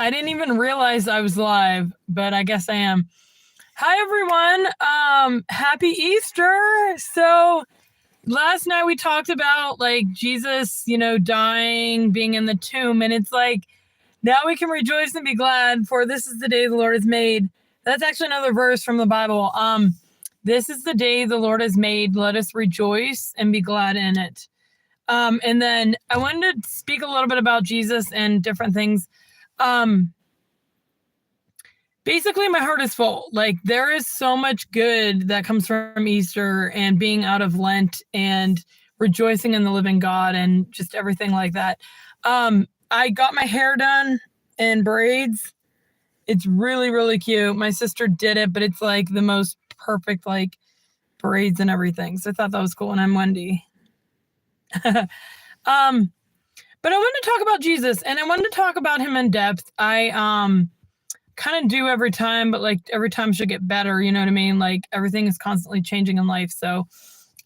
I didn't even realize I was live, but I guess I am. Hi, everyone. Happy Easter. So last night we talked about like Jesus, dying, being in the tomb. And it's like, now we can rejoice and be glad, for this is the day the Lord has made. That's actually another verse from the Bible. This is the day the Lord has made. Let us rejoice and be glad in it. And then I wanted to speak a little bit about Jesus and different things. Basically, my heart is full. Like, there is so much good that comes from Easter and being out of Lent and rejoicing in the living God and just everything like that. I got my hair done in braids. It's really, really cute. My sister did it, but it's like the most perfect, like, braids and everything. So I thought that was cool. And I'm Wendy. But I wanted to talk about Jesus, and I wanted to talk about him in depth. I kind of do every time, but like every time should get better, you know what I mean? Like, everything is constantly changing in life. So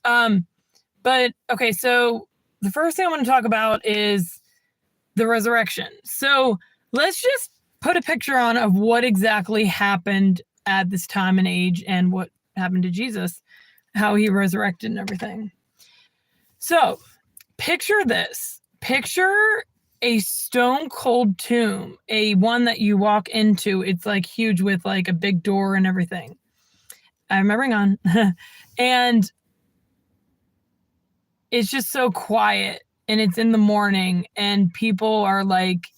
but okay, so the first thing I want to talk about is the resurrection. So let's just put a picture on of what exactly happened at this time and age and what happened to Jesus, how he resurrected and everything. So picture this. Picture a stone cold tomb, a one that you walk into. It's like huge with like a big door and everything. I'm remembering on. And it's just so quiet, and it's in the morning, and people are like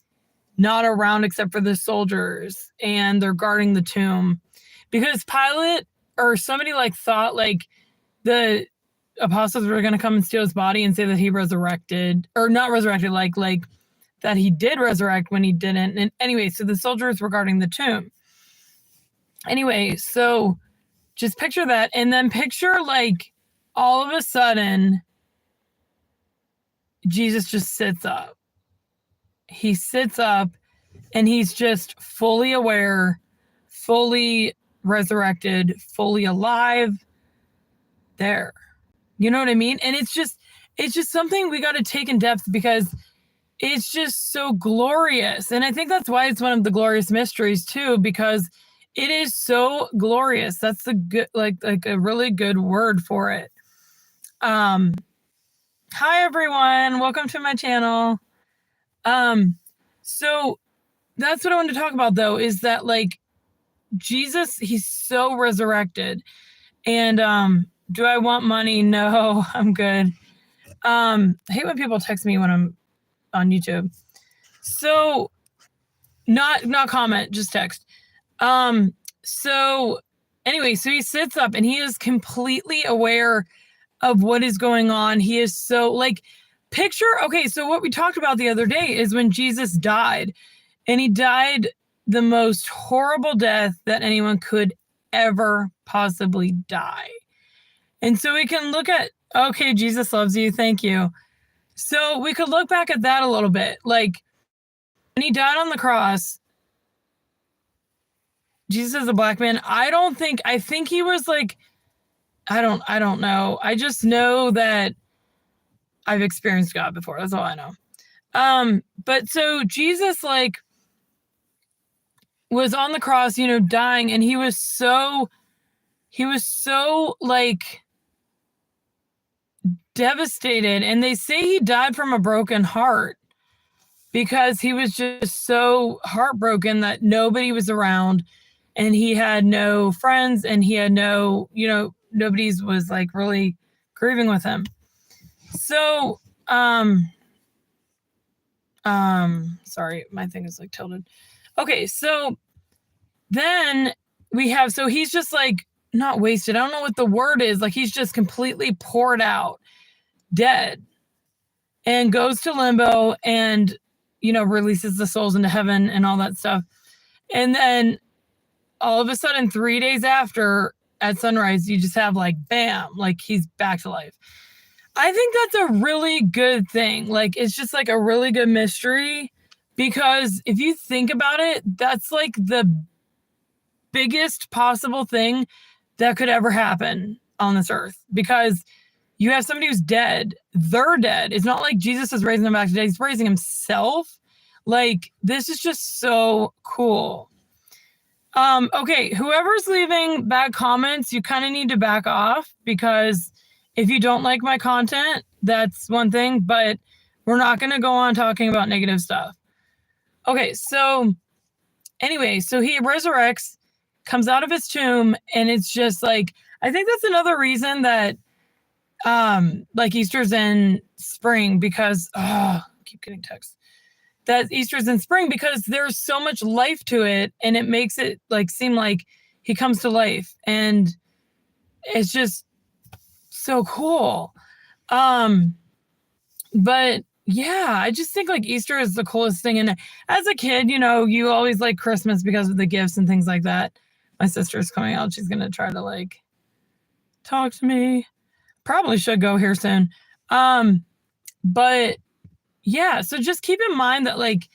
not around except for the soldiers, and they're guarding the tomb because Pilate or somebody like thought like the apostles were going to come and steal his body and say that he resurrected, or not resurrected, like that he did resurrect when he didn't. And anyway, so the soldiers were guarding the tomb. Anyway, so just picture that, and then picture like all of a sudden Jesus just sits up. He sits up and he's just fully aware, fully resurrected, fully alive there. You know what I mean? And it's just something we got to take in depth because it's just so glorious. And I think that's why it's one of the glorious mysteries too, because it is so glorious. That's the good, like a really good word for it. Hi everyone, welcome to my channel. So that's what I wanted to talk about though, is that like Jesus, he's so resurrected. And do I want money? No, I'm good. I hate when people text me when I'm on YouTube. So not comment, just text. So anyway, so he sits up and he is completely aware of what is going on. He is so like, picture, okay, so what we talked about the other day is when Jesus died, and he died the most horrible death that anyone could ever possibly die. And so we can look at, okay, Jesus loves you, thank you. So we could look back at that a little bit. Like, when he died on the cross, Jesus is a black man. I think he was like, I don't know. I just know that I've experienced God before. That's all I know. But so Jesus like was on the cross, dying, and he was so like devastated. And they say he died from a broken heart because he was just so heartbroken that nobody was around, and he had no friends, and he had no, nobody's was like really grieving with him. So, sorry, my thing is like tilted. Okay, so then we have, so he's just like not wasted. I don't know what the word is. Like, he's just completely poured out, dead, and goes to limbo and, releases the souls into heaven and all that stuff. And then all of a sudden, 3 days after, at sunrise, you just have like, bam, like he's back to life. I think that's a really good thing. Like, it's just like a really good mystery, because if you think about it, that's like the biggest possible thing that could ever happen on this earth, because you have somebody who's dead. They're dead. It's not like Jesus is raising them back today. He's raising himself. Like, this is just so cool. Okay, whoever's leaving bad comments, you kind of need to back off, because if you don't like my content, that's one thing, but we're not going to go on talking about negative stuff. Okay, so anyway, so he resurrects, comes out of his tomb, and it's just like, I think that's another reason that like Easter's in spring, because I keep getting texts that Easter's in spring, because there's so much life to it, and it makes it like seem like he comes to life, and it's just so cool. But yeah, I just think like Easter is the coolest thing. And as a kid, you know, you always like Christmas because of the gifts and things like that. My sister's coming out. She's going to try to like talk to me. Probably should go here soon. But yeah, so just keep in mind that like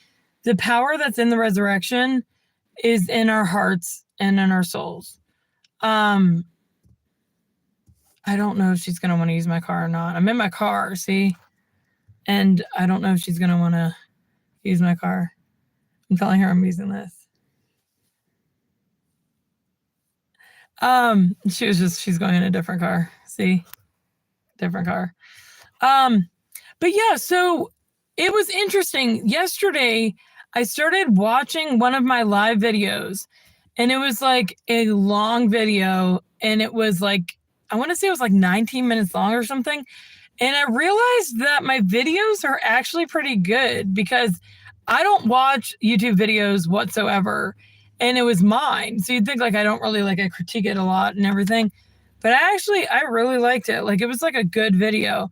the power that's in the resurrection is in our hearts and in our souls. I don't know if she's going to want to use my car or not. I'm in my car, see? And I don't know if she's going to want to use my car. I'm telling her I'm using this. She's going in a different car. See? Different car. But yeah, so it was interesting. Yesterday, I started watching one of my live videos, and it was like a long video, and it was like, I want to say it was like 19 minutes long or something. And I realized that my videos are actually pretty good, because I don't watch YouTube videos whatsoever. And it was mine. So you'd think like I don't really like, I critique it a lot and everything. But I really liked it. Like, it was like a good video.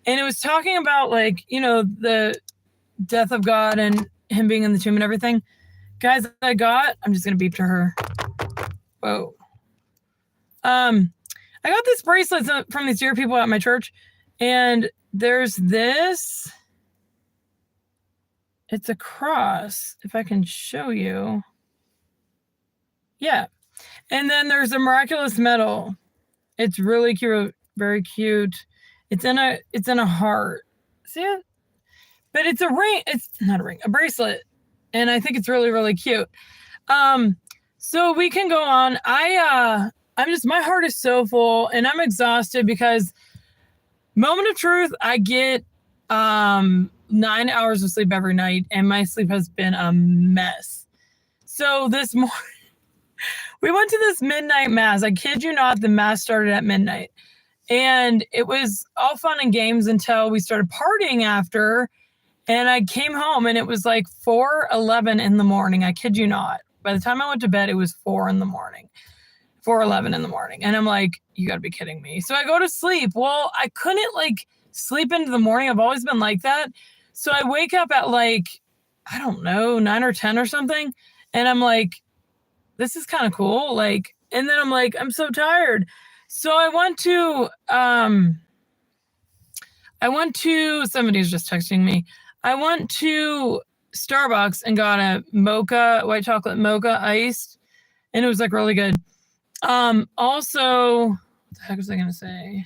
And it was talking about like, you know, the death of God and him being in the tomb and everything. Guys, I'm just going to beep to her. Whoa. I got this bracelet from these dear people at my church, and there's this. It's a cross, if I can show you. Yeah. And then there's a miraculous medal. It's really cute, very cute. It's in a heart. See it? But it's a ring. It's not a ring, a bracelet. And I think it's really, really cute. So we can go on. My heart is so full, and I'm exhausted because moment of truth, I get 9 hours of sleep every night, and my sleep has been a mess. So this morning, we went to this midnight mass. I kid you not, the mass started at midnight. And it was all fun and games until we started partying after. And I came home, and it was like 4:11 in the morning. I kid you not. By the time I went to bed, it was 4:11 in the morning. And I'm like, you gotta be kidding me. So I go to sleep. Well, I couldn't like sleep into the morning. I've always been like that. So I wake up at like, I don't know, 9 or 10 or something. And I'm like, this is kind of cool. Like, and then I'm like, I'm so tired. So I went to, somebody's just texting me. I went to Starbucks and got a white chocolate mocha iced, and it was like really good. Also, what the heck was I going to say?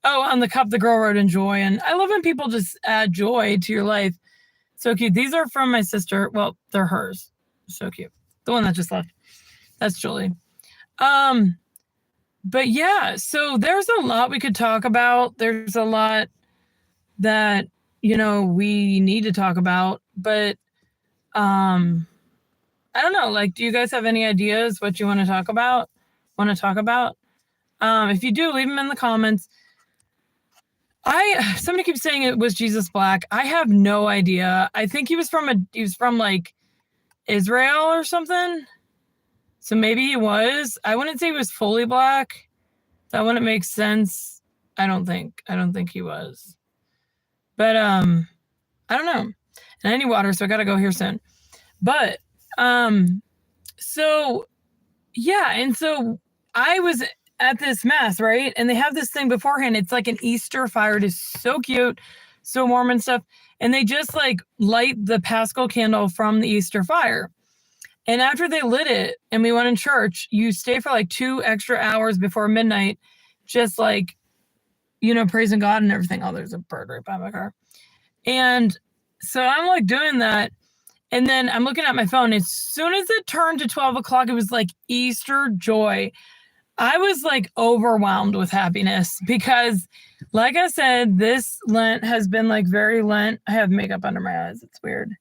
Oh, on the cup, the girl wrote enjoy. And I love when people just add joy to your life. So cute. These are from my sister. Well, they're hers. So cute. The one that just left. That's Julie. But yeah, so there's a lot we could talk about. There's a lot that, you know, we need to talk about, but, I don't know, like, do you guys have any ideas what you want to talk about? If you do, leave them in the comments. Somebody keeps saying it was Jesus Black. I have no idea. I think he was from like Israel or something. So maybe he was. I wouldn't say he was fully black. That wouldn't make sense. I don't think he was. But I don't know. And I need water, so I gotta go here soon. But so yeah, and so I was at this mass, right? And they have this thing beforehand. It's like an Easter fire. It is so cute, so warm and stuff. And they just like light the Paschal candle from the Easter fire. And after they lit it and we went in church, you stay for like 2 extra hours before midnight, just like, you know, praising God and everything. Oh, there's a bird right by my car. And so I'm like doing that. And then I'm looking at my phone. As soon as it turned to 12 o'clock, it was like Easter joy. I was like overwhelmed with happiness because, like I said, this Lent has been like very Lent. I have makeup under my eyes. It's weird.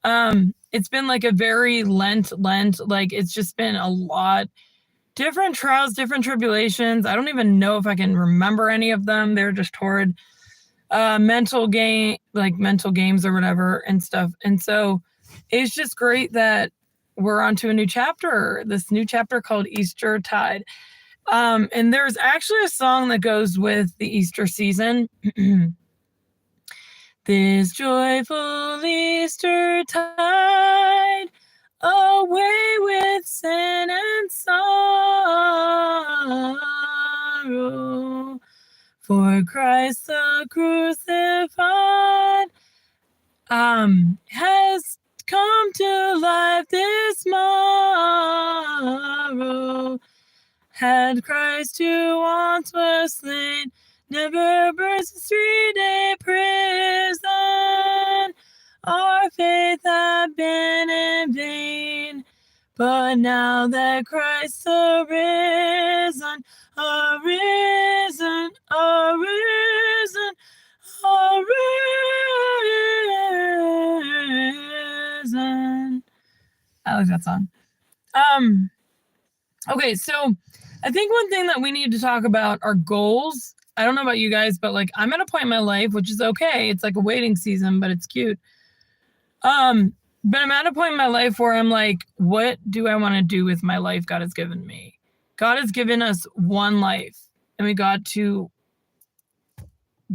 It's been like a very Lent, like it's just been a lot. Different trials, different tribulations. I don't even know if I can remember any of them. They're just horrid. Mental games or whatever and stuff. And so it's just great that we're on to a new chapter, this new chapter called Easter Tide. And there's actually a song that goes with the Easter season. This joyful Easter tide, away with sin and sorrow, for Christ the crucified has come to life this morrow. Had Christ who once was slain never burst his 3-day prison, our faith had been in vain. But now that Christ arisen, arisen, arisen, arisen. I like that song. Okay, so I think one thing that we need to talk about are goals. I don't know about you guys, but like I'm at a point in my life, which is okay. It's like a waiting season, but it's cute. But I'm at a point in my life where I'm like, what do I want to do with my life God has given me? God has given us one life, and we got to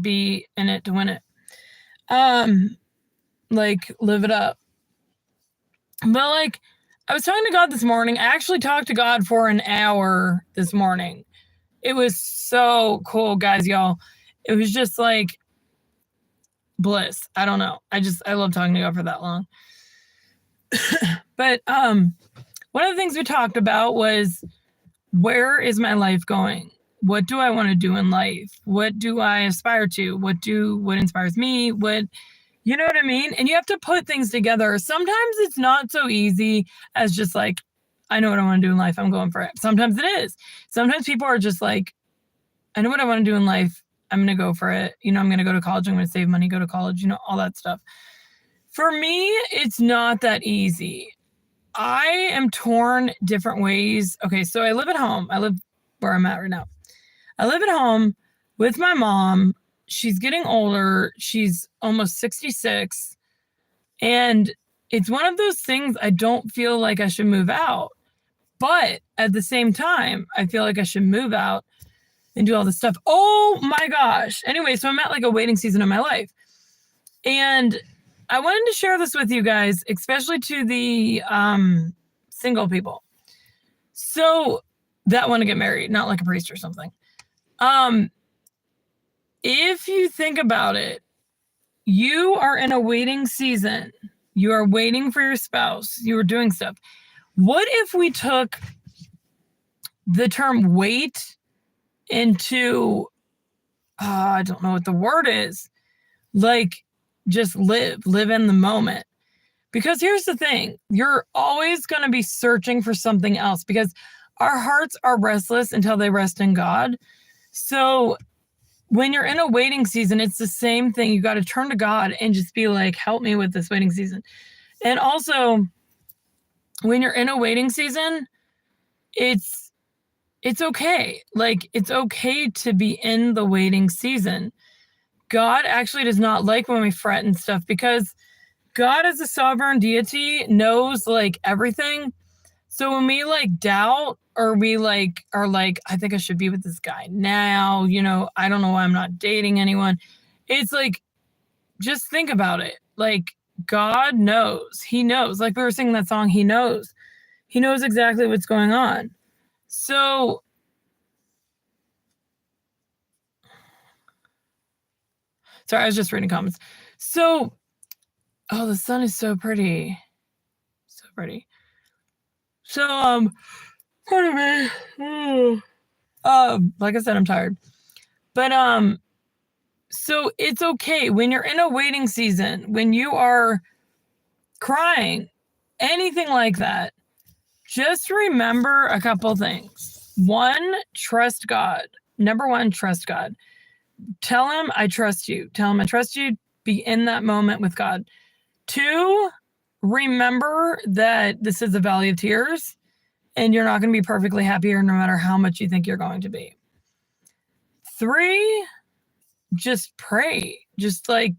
be in it to win it. Like live it up. But like I was talking to God this morning. I actually talked to God for an hour this morning. It was so cool, guys, y'all. It was just like bliss. I don't know. I love talking to God for that long. But one of the things we talked about was, where is my life going? What do I want to do in life? What do I aspire to? What inspires me? You know what I mean? And you have to put things together. Sometimes it's not so easy as just like, I know what I want to do in life, I'm going for it. Sometimes it is. Sometimes people are just like, I know what I want to do in life, I'm going to go for it. You know, I'm going to go to college, I'm going to save money, go to college, you know, all that stuff. For me, it's not that easy. I am torn different ways. Okay, so I live at home. I live where I'm at right now. I live at home with my mom. She's getting older. She's almost 66. And it's one of those things I don't feel like I should move out. But at the same time, I feel like I should move out and do all this stuff. Oh my gosh. Anyway, so I'm at like a waiting season in my life. And I wanted to share this with you guys, especially to the single people. So that want to get married, not like a priest or something. If you think about it, you are in a waiting season. You are waiting for your spouse. You are doing stuff. What if we took the term wait into, I don't know what the word is, like just live in the moment. Because here's the thing, you're always going to be searching for something else because our hearts are restless until they rest in God. So when you're in a waiting season, it's the same thing. You got to turn to God and just be like, help me with this waiting season. And also, when you're in a waiting season, it's okay. Like, it's okay to be in the waiting season. God actually does not like when we fret and stuff because God as a sovereign deity knows like everything. So when we like doubt or we like are like, I think I should be with this guy now, you know, I don't know why I'm not dating anyone. It's like, just think about it. Like God knows. He knows. Like we were singing that song, He knows. He knows exactly what's going on. So sorry, I was just reading comments. So, oh, the sun is so pretty. So pretty. So, pardon me. Like I said, I'm tired. But, so it's okay when you're in a waiting season, when you are crying, anything like that, just remember a couple things. One, trust God. Number one, trust God. Tell him, I trust you. Tell him, I trust you. Be in that moment with God. Two, remember that this is a valley of tears and you're not going to be perfectly happy no matter how much you think you're going to be. Three, just pray. Just like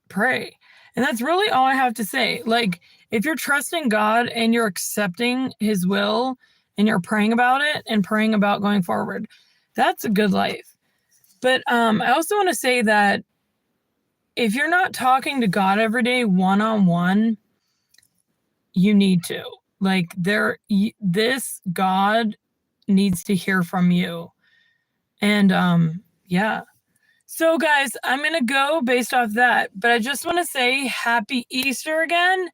pray. And that's really all I have to say. Like, if you're trusting God and you're accepting his will and you're praying about it and praying about going forward, that's a good life. But I also want to say that if you're not talking to God every day one-on-one, you need to. Like, this God needs to hear from you. And yeah. So guys, I'm going to go based off that, but I just want to say happy Easter again.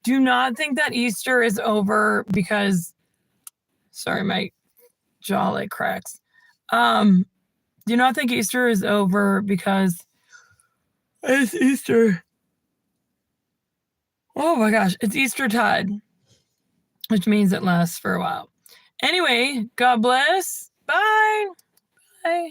Do not think that Easter is over because, sorry, my jaw like cracks. Do not think Easter is over because it's Easter. Oh my gosh, it's Eastertide, which means it lasts for a while. Anyway, God bless. Bye. Bye.